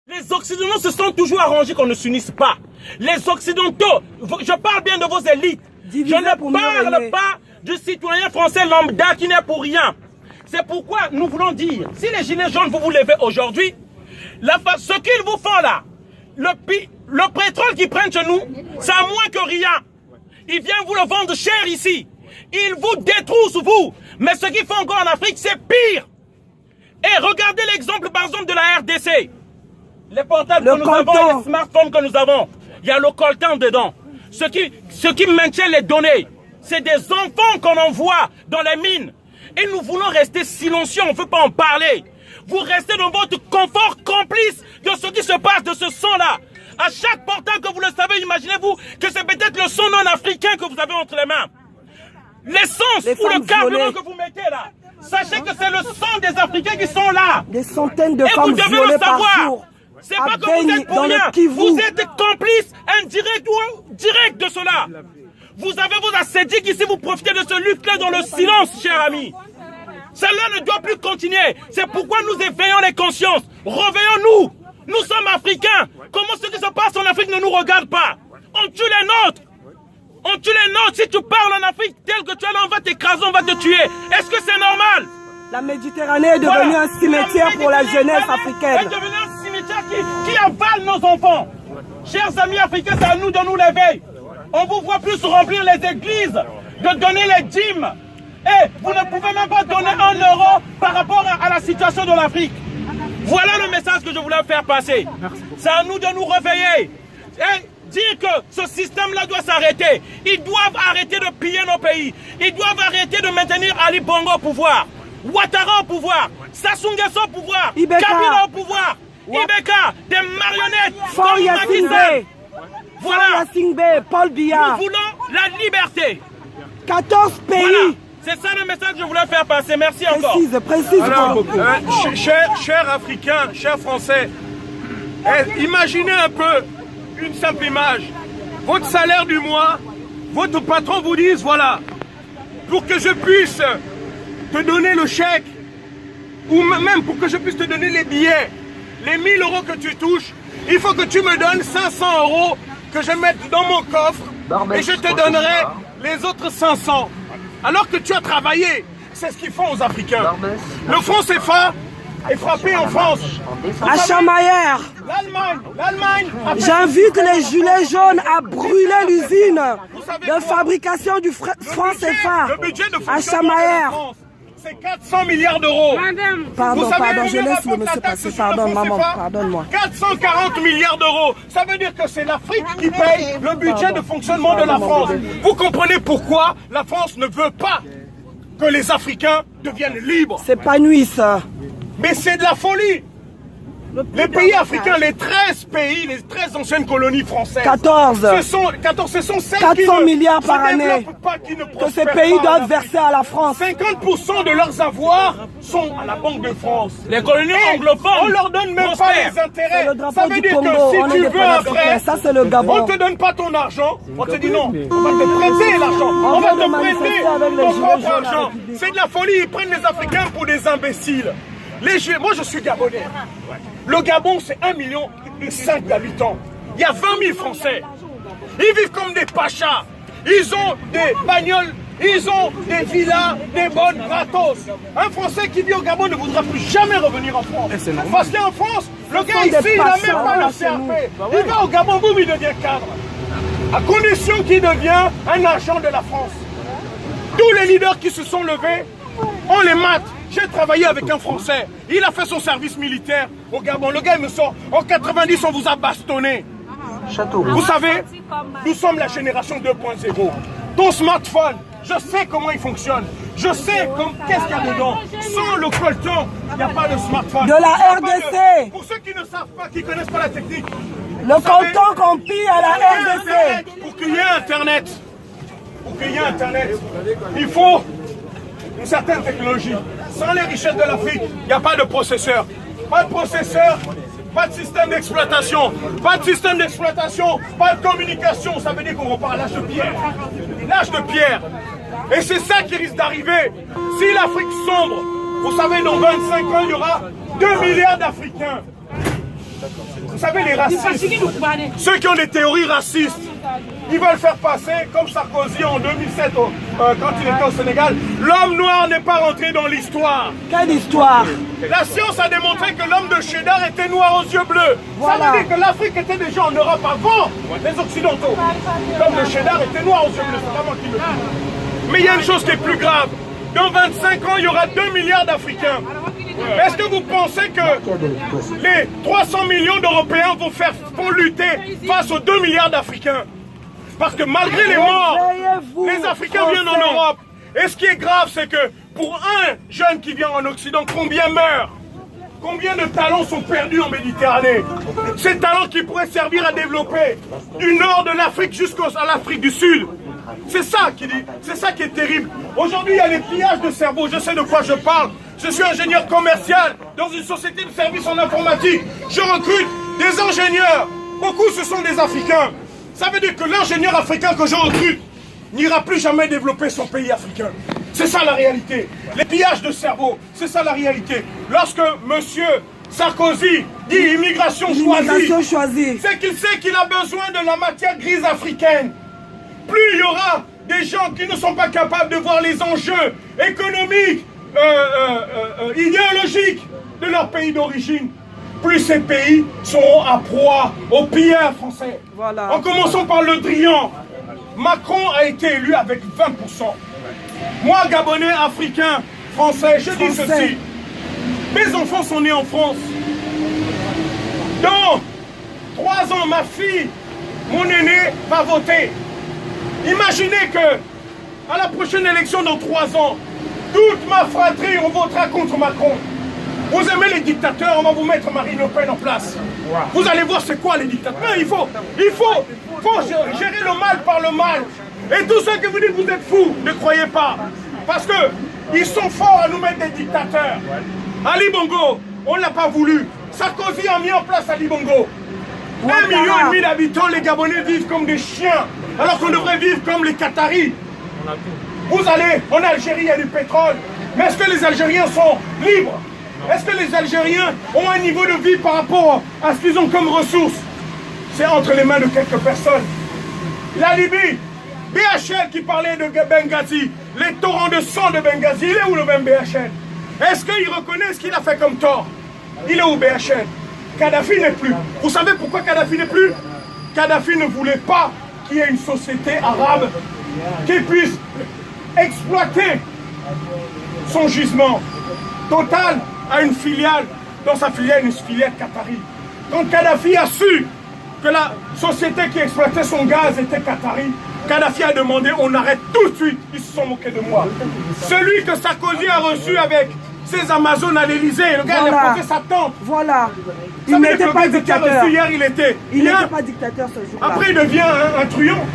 Les Occidentaux se sont toujours arrangés qu'on ne s'unisse pas. Les Occidentaux, je parle bien de vos élites. Je ne parle pas du citoyen français lambda qui n'est pour rien. C'est pourquoi nous voulons dire, si les gilets jaunes vous levez aujourd'hui, ce qu'ils vous font là, le pétrole qu'ils prennent chez nous, c'est à moins que rien. Ils viennent vous le vendre cher ici. Ils vous détroussent vous. Mais ce qu'ils font encore en Afrique, c'est pire. Et regardez l'exemple par exemple de la RDC. Les portables que nous avons, les smartphones que nous avons, il y a le coltan dedans. Ce qui maintient les données, c'est des enfants qu'on envoie dans les mines. Et nous voulons rester silencieux, on ne veut pas en parler. Vous restez dans votre confort complice de ce qui se passe, de ce sang-là. À chaque portable que vous le savez, imaginez-vous que c'est peut-être le sang non-africain que vous avez entre les mains. L'essence ou le carburant que vous mettez là, sachez que c'est le sang des Africains qui sont là. Des centaines de femmes violées par jour. C'est pas que vous êtes pour rien. Vous êtes complice indirect ou direct de cela. Vous avez vos ascétiques ici, vous profitez de ce lutte-là dans le silence, chers amis. Cela ne doit plus continuer. C'est pourquoi nous éveillons les consciences. Réveillons-nous. Nous sommes Africains. Comment ce qui se passe en Afrique ne nous regarde pas? On tue les nôtres. On tue les nôtres. Si tu parles en Afrique tel que tu es là, on va t'écraser, on va te tuer. Est-ce que c'est normal? La Méditerranée est devenue un cimetière pour la jeunesse africaine. Elle est devenue un cimetière qui avale nos enfants. Chers amis africains, c'est à nous de nous lever. On vous voit plus remplir les églises, de donner les dîmes. Et vous ne pouvez même pas donner 1 euro par rapport à la situation de l'Afrique. Voilà le message que je voulais faire passer. C'est à nous de nous réveiller. Et dire que ce système-là doit s'arrêter. Ils doivent arrêter de piller nos pays. Ils doivent arrêter de maintenir Ali Bongo au pouvoir. Ouattara au pouvoir. Sassou Nguesso au pouvoir. Kabila au pouvoir. Ibeka, des marionnettes comme Macky Sall. Voilà. Paul Biya. Nous voulons la liberté. 14 pays. Voilà. C'est ça le message que je voulais faire passer. Merci encore. Précise. Alors, chers Africains, chers Français, imaginez un peu une simple image. Votre salaire du mois, votre patron vous dise, voilà, pour que je puisse te donner le chèque, ou même pour que je puisse te donner les billets, les 1000 euros que tu touches, il faut que tu me donnes 500 euros que je mette dans mon coffre et je te donnerai les autres 500. Alors que tu as travaillé, c'est ce qu'ils font aux Africains. Le franc CFA est frappé en France. À Chamaillère. L'Allemagne. J'invite les gilets jaunes à brûler l'usine de fabrication du franc CFA à Chamaillère. C'est 400 milliards d'euros. Pardon, je laisse le monsieur passer. Pardon, maman, pardonne-moi. 440 milliards d'euros. Ça veut dire que c'est l'Afrique qui paye le budget de fonctionnement de la France. Vous comprenez pourquoi la France ne veut pas que les Africains deviennent libres? C'est pas nuit, ça. Mais c'est de la folie. Les pays africains, les 13 pays, les 13 anciennes colonies françaises. 14. Ce sont celles 400 milliards par année que ces pays doivent verser à la France. 50% de leurs avoirs sont à la Banque de France. Les colonies anglophones, on leur donne même pas les intérêts. Ça veut dire que si tu veux un prêt, ça c'est le Gabon. on te donne pas ton argent, on te dit non, on va te prêter l'argent, on va te prêter ton propre argent. C'est de la folie, ils prennent les Africains pour des imbéciles. Moi je suis Gabonais. Le Gabon c'est 1,5 million d'habitants. Il y a 20 000 Français. Ils vivent comme des pachas. Ils ont des bagnoles, ils ont des villas, des bonnes gratos. Un Français qui vit au Gabon ne voudra plus jamais revenir en France. Parce qu'en France, le gars ici il n'a même pas le CRP. Il va au Gabon, boum, il devient cadre. À condition qu'il devienne un agent de la France. Tous les leaders qui se sont levés, on les mate. J'ai travaillé avec un Français. Il a fait son service militaire au Gabon. Le gars, il me sort. En 90, on vous a bastonné. Vous savez, nous sommes la génération 2.0. Ton smartphone, je sais comment il fonctionne. Je sais qu'est-ce qu'il y a dedans. Sans le coltan, il n'y a pas de smartphone. De la RDC. Pour ceux qui ne savent pas, qui ne connaissent pas la technique. Le coltan qu'on pille à la RDC. Pour qu'il y ait Internet, il faut une certaine technologie. Sans les richesses de l'Afrique, il n'y a pas de processeur. Pas de processeur, pas de système d'exploitation. Pas de système d'exploitation, pas de communication. Ça veut dire qu'on repart à l'âge de pierre. L'âge de pierre. Et c'est ça qui risque d'arriver. Si l'Afrique sombre, vous savez, dans 25 ans, il y aura 2 milliards d'Africains. Vous savez, les racistes, ceux qui ont des théories racistes, ils veulent faire passer, comme Sarkozy en 2007, quand il était au Sénégal, l'homme noir n'est pas rentré dans l'histoire. Quelle histoire? La science a démontré que l'homme de Cheddar était noir aux yeux bleus. Voilà. Ça veut dire que l'Afrique était déjà en Europe avant les Occidentaux. L'homme de Cheddar était noir aux yeux bleus, c'est pas moi qui le dis. Mais il y a une chose qui est plus grave. Dans 25 ans, il y aura 2 milliards d'Africains. Est-ce que vous pensez que les 300 millions d'Européens vont lutter face aux 2 milliards d'Africains? Parce que malgré les morts, les Africains viennent en Europe. Et ce qui est grave, c'est que pour un jeune qui vient en Occident, combien meurt? Combien de talents sont perdus en Méditerranée? Ces talents qui pourraient servir à développer du nord de l'Afrique jusqu'à l'Afrique du Sud. C'est ça qui est terrible. Aujourd'hui, il y a les pillages de cerveau. Je sais de quoi je parle. Je suis ingénieur commercial dans une société de services en informatique. Je recrute des ingénieurs. Beaucoup, ce sont des Africains. Ça veut dire que l'ingénieur africain que je recrute n'ira plus jamais développer son pays africain. C'est ça la réalité. Les pillages de cerveau, c'est ça la réalité. Lorsque monsieur Sarkozy dit immigration choisie, c'est qu'il sait qu'il a besoin de la matière grise africaine. Plus il y aura des gens qui ne sont pas capables de voir les enjeux économiques, idéologiques de leur pays d'origine, plus ces pays seront à proie aux pillards français. Voilà. En commençant par Le Drian. Macron a été élu avec 20%. Moi, Gabonais, Africain, Français, je dis ceci. Mes enfants sont nés en France. Dans 3 ans, ma fille, mon aîné, va voter. Imaginez que, à la prochaine élection dans 3 ans, toute ma fratrie, on votera contre Macron. Vous aimez les dictateurs, on va vous mettre Marine Le Pen en place. Vous allez voir c'est quoi les dictateurs. Il faut gérer le mal par le mal. Et tout ça que vous dites, vous êtes fous, ne croyez pas. Parce que ils sont forts à nous mettre des dictateurs. Ali Bongo, on ne l'a pas voulu. Sarkozy a mis en place Ali Bongo. 1,5 million d'habitants, les Gabonais vivent comme des chiens, alors qu'on devrait vivre comme les Qataris. Vous allez en Algérie, il y a du pétrole. Mais est-ce que les Algériens sont libres? Est-ce que les Algériens ont un niveau de vie par rapport à ce qu'ils ont comme ressources? C'est entre les mains de quelques personnes. La Libye, BHL qui parlait de Benghazi, les torrents de sang de Benghazi, il est où le même BHL? Est-ce qu'il reconnaît ce qu'il a fait comme tort? Il est où BHL? Kadhafi n'est plus. Vous savez pourquoi Kadhafi n'est plus? Kadhafi ne voulait pas qu'il y ait une société arabe qui puisse exploiter son gisement. Total a une filiale, dans sa filiale, une filiale qatari. Quand Kadhafi a su que la société qui exploitait son gaz était qatari, Kadhafi a demandé, on arrête tout de suite. Ils se sont moqués de moi. Celui que Sarkozy a reçu avec ses Amazones à l'Élysée, le gars il a posé sa tente. Voilà. Il n'était pas dictateur. Hier, il était. Il n'était pas dictateur ce jour-là. Après, il devient un truand.